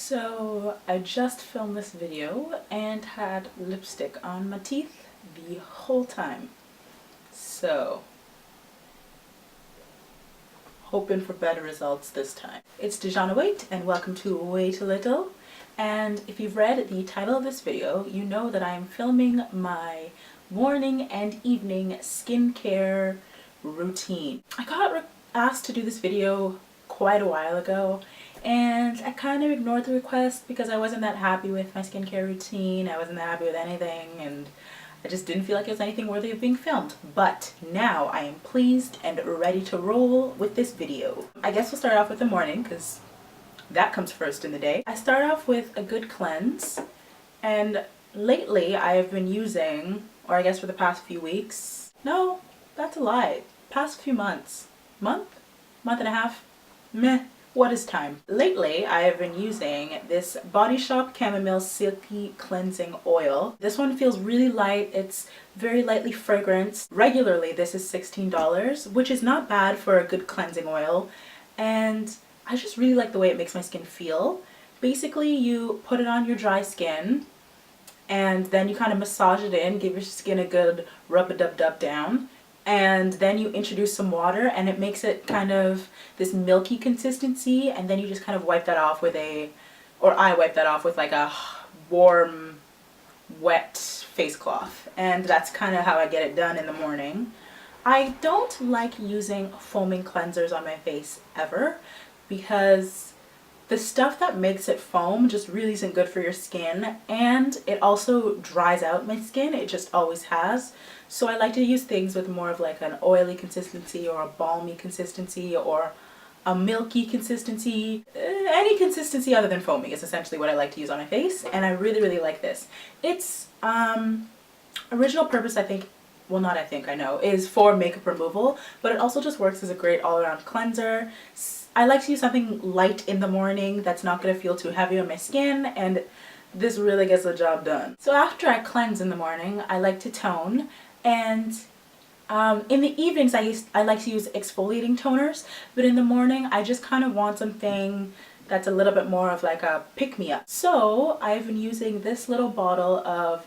So I just filmed this video and had lipstick on my teeth the whole time. So hoping for better results this time. It's Dejana Wait and welcome to Wait a Little. And if you've read the title of this video, you know that I'm filming my morning and evening skincare routine. I got asked to do this video quite a while ago and I kind of ignored the request because I wasn't that happy with my skincare routine. I wasn't that happy with anything and I just didn't feel like it was anything worthy of being filmed. But now I am pleased and ready to roll with this video. I guess we'll start off with the morning because that comes first in the day. I start off with a good cleanse, and lately I have been using, or I guess for the past few weeks, no, that's a lie, past few months, month and a half, meh, what is time? Lately I have been using this Body Shop Camomile Silky Cleansing Oil. This one feels really light, it's very lightly fragranced. Regularly this is $16, which is not bad for a good cleansing oil, and I just really like the way it makes my skin feel. Basically you put it on your dry skin and then you kind of massage it in, give your skin a good rub-a-dub-dub down, and then you introduce some water and it makes it kind of this milky consistency, and then you just kind of wipe that off with I wipe that off with like a warm, wet face cloth, and that's kind of how I get it done in the morning. I don't like using foaming cleansers on my face ever because the stuff that makes it foam just really isn't good for your skin, and it also dries out my skin. It just always has. So I like to use things with more of like an oily consistency or a balmy consistency or a milky consistency. Any consistency other than foaming is essentially what I like to use on my face, and I really like this. Its original purpose, I know, is for makeup removal, but it also just works as a great all-around cleanser. I like to use something light in the morning that's not going to feel too heavy on my skin, and this really gets the job done. So after I cleanse in the morning, I like to tone, and in the evenings I like to use exfoliating toners, but in the morning I just kind of want something that's a little bit more of like a pick-me-up. So I've been using this little bottle of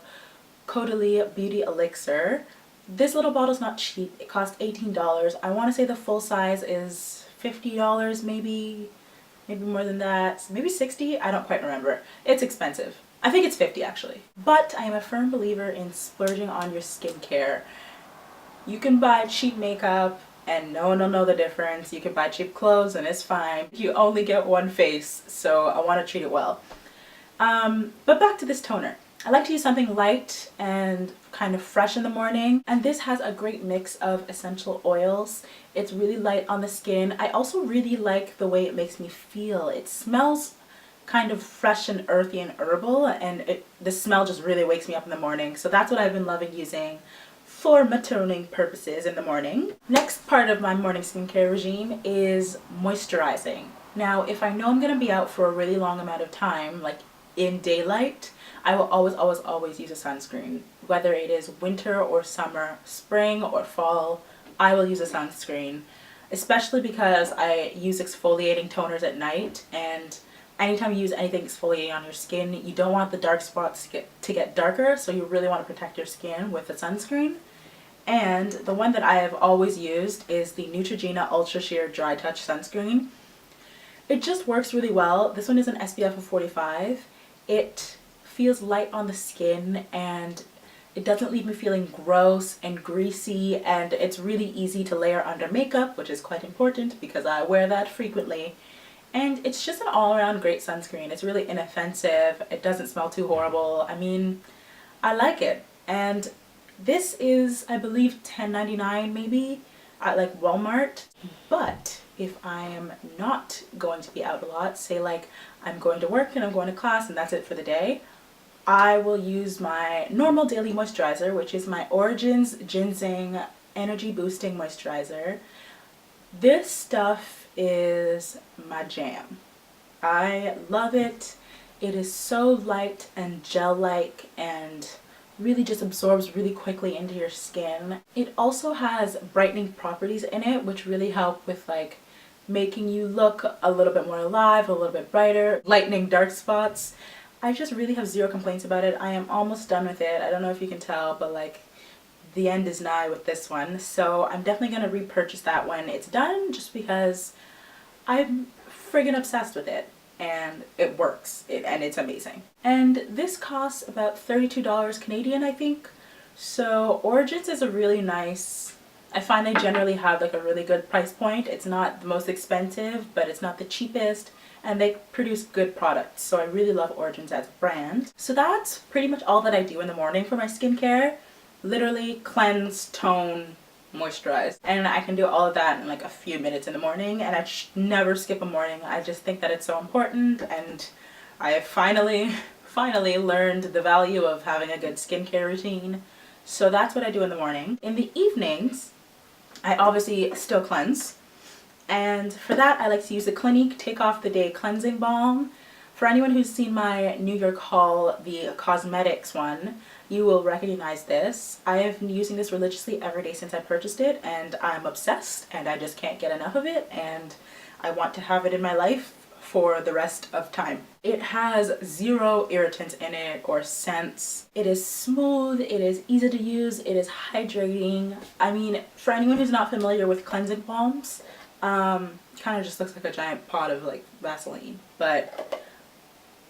Caudalie Beauty Elixir. This little bottle's not cheap. It cost $18. I want to say the full size is $50, maybe more than that, maybe $60. I don't quite remember. It's expensive. I think it's $50 actually. But I am a firm believer in splurging on your skincare. You can buy cheap makeup and no one will know the difference. You can buy cheap clothes and it's fine. You only get one face, so I want to treat it well. But back to this toner. I like to use something light and kind of fresh in the morning, and this has a great mix of essential oils. It's really light on the skin. I also really like the way it makes me feel. It smells kind of fresh and earthy and herbal, and the smell just really wakes me up in the morning. So that's what I've been loving using for my toning purposes in the morning. Next part of my morning skincare regime is moisturizing. Now, if I know I'm going to be out for a really long amount of time, like in daylight, I will always use a sunscreen. Whether it is winter or summer, spring or fall, I will use a sunscreen. Especially because I use exfoliating toners at night, and anytime you use anything exfoliating on your skin, you don't want the dark spots to get darker, so you really want to protect your skin with a sunscreen. And the one that I have always used is the Neutrogena Ultra Sheer Dry Touch Sunscreen. It just works really well. This one is an SPF of 45. It feels light on the skin and it doesn't leave me feeling gross and greasy, and it's really easy to layer under makeup, which is quite important because I wear that frequently. And it's just an all-around great sunscreen. It's really inoffensive. It doesn't smell too horrible. I mean, I like it. And this is, I believe, $10.99 maybe at like Walmart. But if I am not going to be out a lot, say like I'm going to work and I'm going to class and that's it for the day, I will use my normal daily moisturizer, which is my Origins GinZing Energy Boosting Moisturizer. This stuff is my jam. I love it. It is so light and gel-like and really just absorbs really quickly into your skin. It also has brightening properties in it, which really help with like making you look a little bit more alive, a little bit brighter, lightening dark spots. I just really have zero complaints about it. I am almost done with it. I don't know if you can tell, but like the end is nigh with this one. So I'm definitely going to repurchase that when it's done, just because I'm friggin' obsessed with it and it works and it's amazing. And this costs about $32 Canadian, I think. So Origins is a really nice, I find they generally have like a really good price point. It's not the most expensive, but it's not the cheapest, and they produce good products. So I really love Origins as a brand. So that's pretty much all that I do in the morning for my skincare. Literally cleanse, tone, moisturize, and I can do all of that in like a few minutes in the morning, and I never skip a morning. I just think that it's so important, and I have finally learned the value of having a good skincare routine. So that's what I do in the morning. In the evenings, I obviously still cleanse, and for that I like to use the Clinique Take Off the Day Cleansing Balm. For anyone who's seen my New York haul, the cosmetics one, you will recognize this. I have been using this religiously every day since I purchased it, and I'm obsessed, and I just can't get enough of it, and I want to have it in my life for the rest of time. It has zero irritants in it or scents. It is smooth, it is easy to use, it is hydrating. I mean, for anyone who's not familiar with cleansing balms, kind of just looks like a giant pot of like Vaseline, but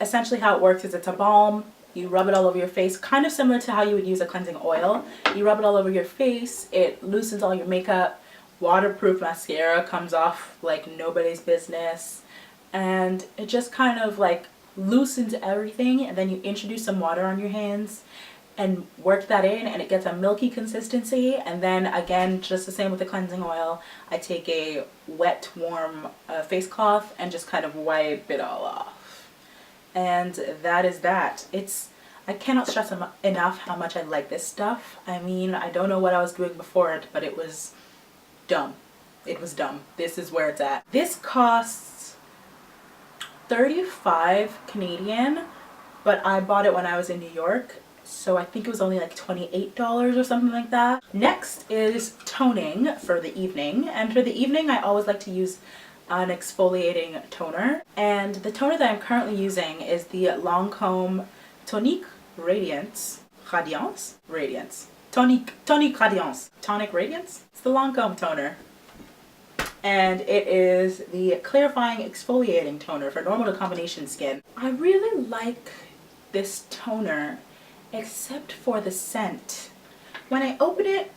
essentially how it works is it's a balm. You rub it all over your face, kind of similar to how you would use a cleansing oil. You rub it all over your face, it loosens all your makeup, waterproof mascara comes off like nobody's business, and it just kind of like loosens everything, and then you introduce some water on your hands and work that in, and it gets a milky consistency. And then again, just the same with the cleansing oil, I take a wet, warm face cloth and just kind of wipe it all off. And that is that. I cannot stress enough how much I like this stuff. I mean, I don't know what I was doing before it, but it was dumb. It was dumb. This is where it's at. This costs 35 Canadian, but I bought it when I was in New York, so I think it was only like $28 or something like that. Next is toning for the evening, and for the evening I always like to use an exfoliating toner, and the toner that I'm currently using is the Lancome Tonique Radiance. Tonique Radiance. Tonic Radiance? It's the Lancome toner. And it is the clarifying exfoliating toner for normal to combination skin. I really like this toner, except for the scent. When I open it,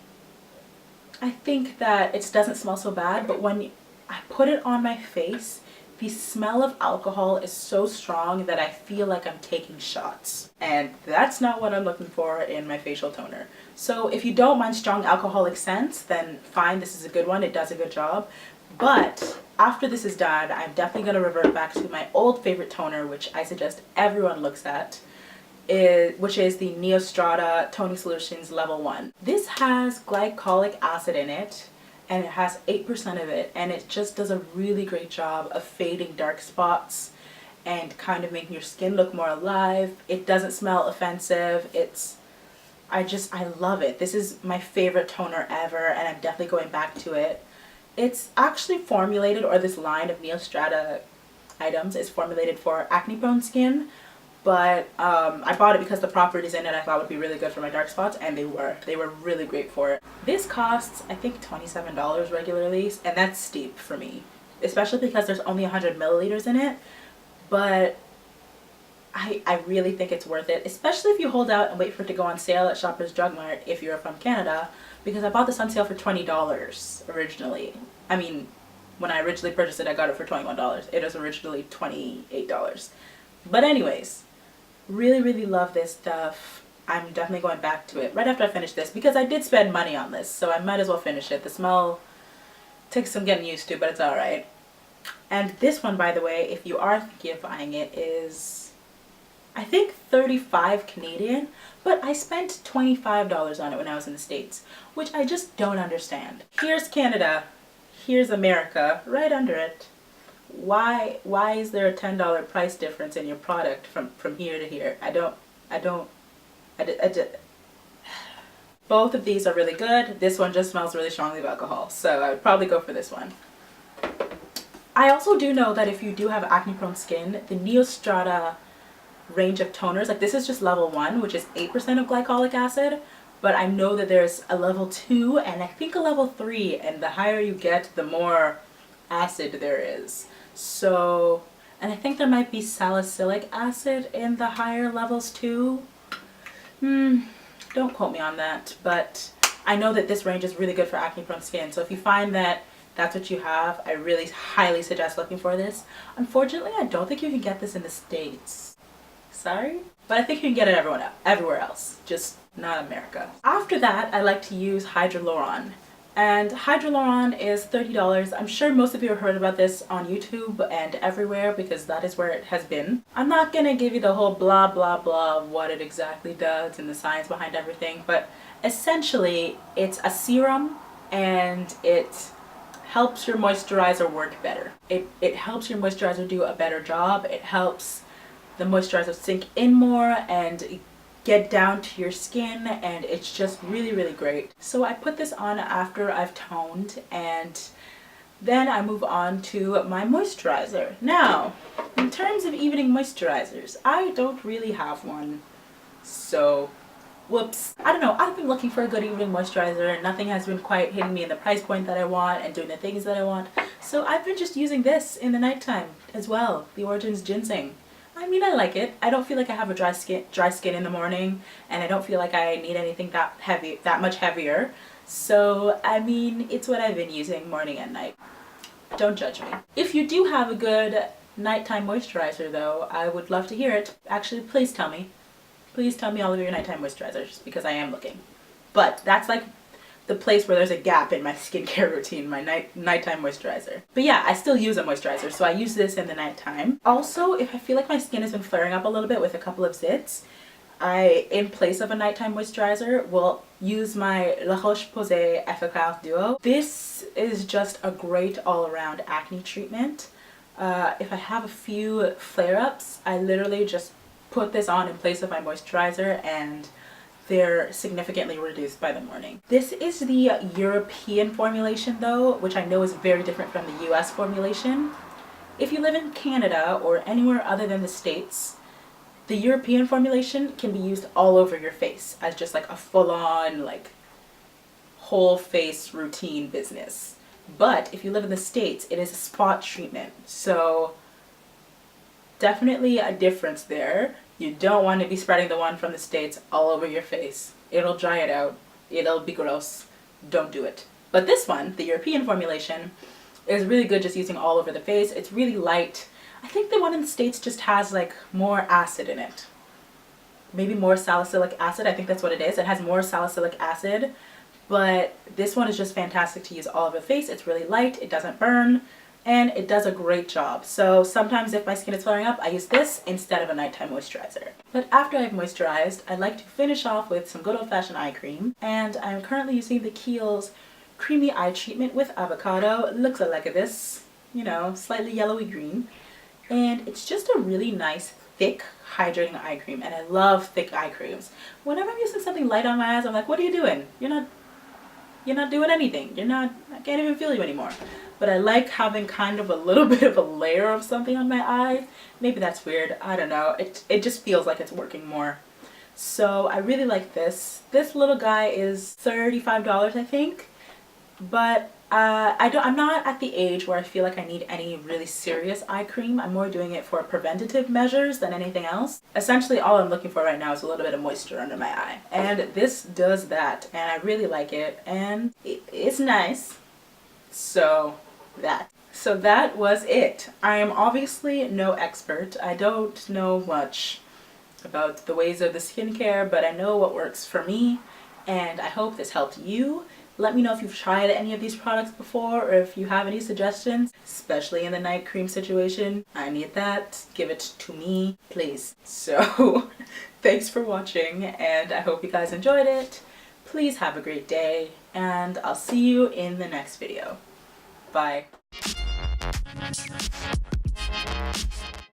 I think that it doesn't smell so bad, but when I put it on my face, the smell of alcohol is so strong that I feel like I'm taking shots. And that's not what I'm looking for in my facial toner. So if you don't mind strong alcoholic scents, then fine, this is a good one. It does a good job. But after this is done, I'm definitely going to revert back to my old favorite toner, which I suggest everyone looks at, which is the Neostrata Toning Solutions Level 1. This has glycolic acid in it, and it has 8% of it, and it just does a really great job of fading dark spots and kind of making your skin look more alive. It doesn't smell offensive. I love it. This is my favorite toner ever, and I'm definitely going back to it. It's actually formulated, or this line of Neostrata items is formulated for acne prone skin, but I bought it because the properties in it I thought would be really good for my dark spots, and they were really great for it. This costs, I think, $27 regularly, and that's steep for me, especially because there's only 100 milliliters in it, but I really think it's worth it, especially if you hold out and wait for it to go on sale at Shoppers Drug Mart if you're from Canada, because I bought this on sale for $20 originally. I mean, when I originally purchased it, I got it for $21. It was originally $28. But anyways, really love this stuff. I'm definitely going back to it right after I finish this, because I did spend money on this, so I might as well finish it. The smell takes some getting used to, but it's alright. And this one, by the way, if you are thinking of buying it, is I think 35 Canadian, but I spent $25 on it when I was in the States, which I just don't understand. Here's Canada, here's America, right under it. Why is there a $10 price difference in your product from here to here? I don't. Both of these are really good. This one just smells really strongly of alcohol, so I would probably go for this one. I also do know that if you do have acne prone skin, the Neostrata range of toners, like this is just level 1, which is 8% of glycolic acid, but I know that there's a level 2 and I think a level 3, and the higher you get, the more acid there is. So, and I think there might be salicylic acid in the higher levels too. Don't quote me on that, but I know that this range is really good for acne prone skin. So if you find that that's what you have, I really highly suggest looking for this. Unfortunately, I don't think you can get this in the States. Sorry? But I think you can get it everywhere else, just not America. After that, I like to use Hydraluron. And Hydraluron is $30. I'm sure most of you have heard about this on YouTube and everywhere because that is where it has been. I'm not gonna give you the whole blah blah blah of what it exactly does and the science behind everything, but essentially it's a serum and it helps your moisturizer work better. It helps your moisturizer do a better job. It helps the moisturizer sink in more and get down to your skin, and it's just really, really great. So I put this on after I've toned, and then I move on to my moisturizer. Now, in terms of evening moisturizers, I don't really have one. So, whoops. I don't know, I've been looking for a good evening moisturizer and nothing has been quite hitting me in the price point that I want and doing the things that I want. So I've been just using this in the nighttime as well, the Origins GinZing. I mean, I like it. I don't feel like I have a dry skin in the morning, and I don't feel like I need anything that much heavier. So, I mean, it's what I've been using morning and night. Don't judge me. If you do have a good nighttime moisturizer though, I would love to hear it. Actually, please tell me. Please tell me all of your nighttime moisturizers because I am looking. But that's like the place where there's a gap in my skincare routine, my nighttime moisturizer. But yeah, I still use a moisturizer, so I use this in the nighttime. Also, if I feel like my skin has been flaring up a little bit with a couple of zits, I, in place of a nighttime moisturizer, will use my La Roche-Posay Effaclar Duo. This is just a great all-around acne treatment. If I have a few flare-ups, I literally just put this on in place of my moisturizer and they're significantly reduced by the morning. This is the European formulation though, which I know is very different from the US formulation. If you live in Canada or anywhere other than the States, the European formulation can be used all over your face as just like a full-on like whole face routine business. But if you live in the States, it is a spot treatment. So definitely a difference there. You don't want to be spreading the one from the States all over your face. It'll dry it out. It'll be gross. Don't do it. But this one, the European formulation, is really good just using all over the face. It's really light. I think the one in the States just has like more acid in it. Maybe more salicylic acid. I think that's what it is. It has more salicylic acid. But this one is just fantastic to use all over the face. It's really light. It doesn't burn. And it does a great job. So sometimes if my skin is flaring up, I use this instead of a nighttime moisturizer. But after I've moisturized, I'd like to finish off with some good old-fashioned eye cream. And I'm currently using the Kiehl's Creamy Eye Treatment with Avocado. It looks like this, you know, slightly yellowy green. And it's just a really nice, thick, hydrating eye cream. And I love thick eye creams. Whenever I'm using something light on my eyes, I'm like, what are you doing? You're not doing anything. I can't even feel you anymore. But I like having kind of a little bit of a layer of something on my eyes. Maybe that's weird. I don't know. It just feels like it's working more. So I really like this. This little guy is $35, I think. But I'm not at the age where I feel like I need any really serious eye cream. I'm more doing it for preventative measures than anything else. Essentially, all I'm looking for right now is a little bit of moisture under my eye. And this does that. And I really like it. And it's nice. So that was it. I am obviously no expert. I don't know much about the ways of the skincare, but I know what works for me, and I hope this helped you. Let me know if you've tried any of these products before, or if you have any suggestions, especially in the night cream situation. I need that. Give it to me, please. So, thanks for watching, and I hope you guys enjoyed it. Please have a great day, and I'll see you in the next video. Bye.